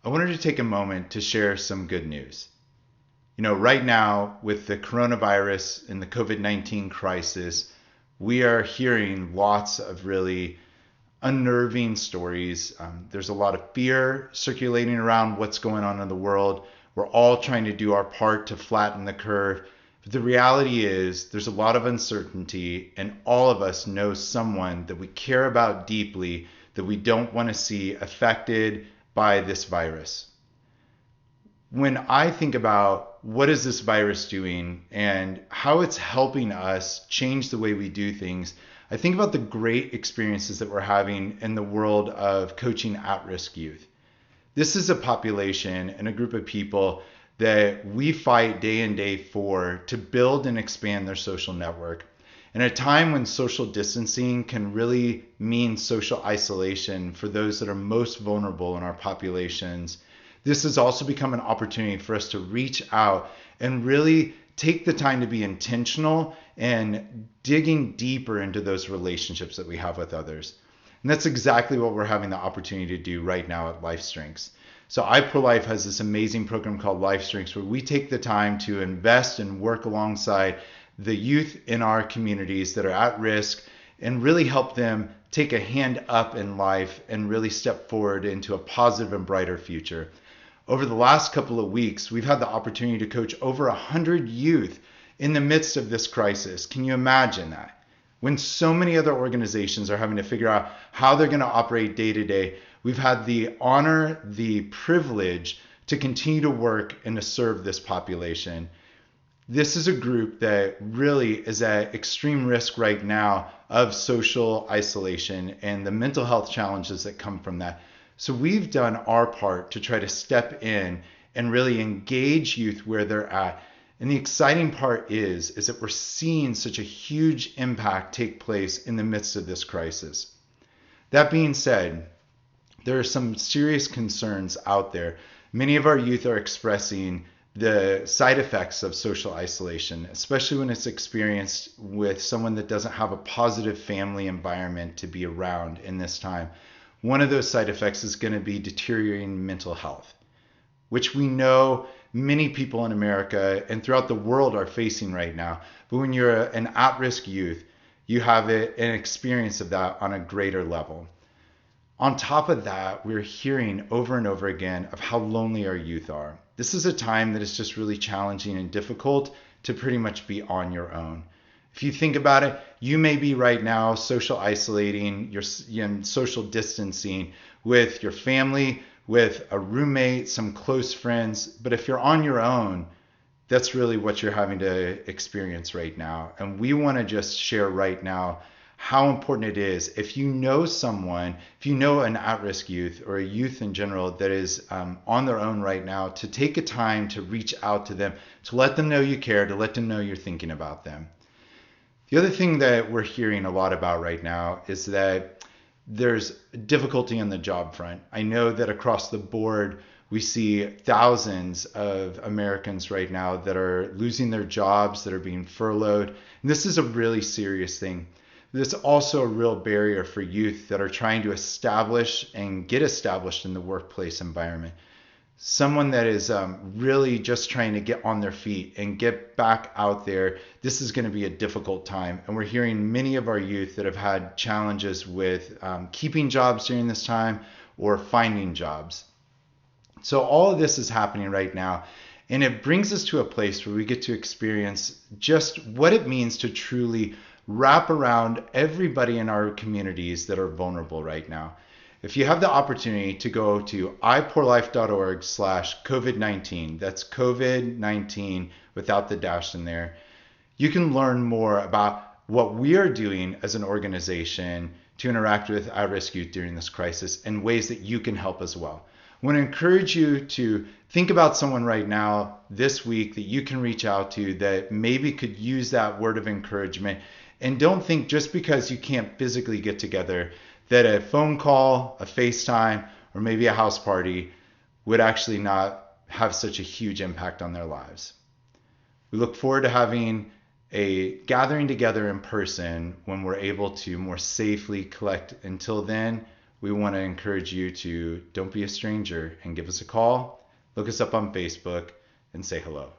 I wanted to take a moment to share some good news. Right now with the coronavirus and the COVID-19 crisis, we are hearing lots of really unnerving stories. There's a lot of fear circulating around what's going on in the world. We're all trying to do our part to flatten the curve. But the reality is, there's a lot of uncertainty, and all of us know someone that we care about deeply that we don't want to see affected by this virus. When I think about what is this virus doing and how it's helping us change the way we do things, I think about the great experiences that we're having in the world of coaching at-risk youth. This is a population and a group of people that we fight day in, day for to build and expand their social network. In a time when social distancing can really mean social isolation for those that are most vulnerable in our populations, this has also become an opportunity for us to reach out and really take the time to be intentional and digging deeper into those relationships that we have with others. And that's exactly what we're having the opportunity to do right now at LifeStrengths. So iProLife has this amazing program called LifeStrengths where we take the time to invest and work alongside the youth in our communities that are at risk and really help them take a hand up in life and really step forward into a positive and brighter future. Over the last couple of weeks, we've had the opportunity to coach over 100 youth in the midst of this crisis. Can you imagine that? When so many other organizations are having to figure out how they're going to operate day to day, we've had the honor, the privilege to continue to work and to serve this population. This is a group that really is at extreme risk right now of social isolation and the mental health challenges that come from that. So we've done our part to try to step in and really engage youth where they're at. And the exciting part is that we're seeing such a huge impact take place in the midst of this crisis. That being said, there are some serious concerns out there. Many of our youth are expressing the side effects of social isolation, especially when it's experienced with someone that doesn't have a positive family environment to be around in this time. One of those side effects is going to be deteriorating mental health, which we know many people in America and throughout the world are facing right now. But when you're an at-risk youth, you have an experience of that on a greater level. On top of that, we're hearing over and over again of how lonely our youth are. This is a time that is just really challenging and difficult to pretty much be on your own. If you think about it, you may be right now social isolating, social distancing with your family, with a roommate, some close friends. But if you're on your own, that's really what you're having to experience right now. And we want to just share right now how important it is. If you know someone, if you know an at-risk youth or a youth in general that is on their own right now, to take a time to reach out to them, to let them know you care, to let them know you're thinking about them. The other thing that we're hearing a lot about right now is that there's difficulty on the job front. I know that across the board, we see thousands of Americans right now that are losing their jobs, that are being furloughed. And this is a really serious thing. There's also a real barrier for youth that are trying to establish and get established in the workplace environment. Someone that is really just trying to get on their feet and get back out there, this is going to be a difficult time. And we're hearing many of our youth that have had challenges with keeping jobs during this time or finding jobs. So all of this is happening right now. And it brings us to a place where we get to experience just what it means to truly wrap around everybody in our communities that are vulnerable right now. If you have the opportunity to go to ipourlife.org/COVID-19, that's COVID-19 without the dash in there, you can learn more about what we are doing as an organization to interact with at-risk youth during this crisis and ways that you can help as well. I want to encourage you to think about someone right now this week that you can reach out to that maybe could use that word of encouragement. And don't think just because you can't physically get together that a phone call, a FaceTime, or maybe a house party would actually not have such a huge impact on their lives. We look forward to having a gathering together in person when we're able to more safely collect. Until then, we want to encourage you to don't be a stranger and give us a call, look us up on Facebook, and say hello.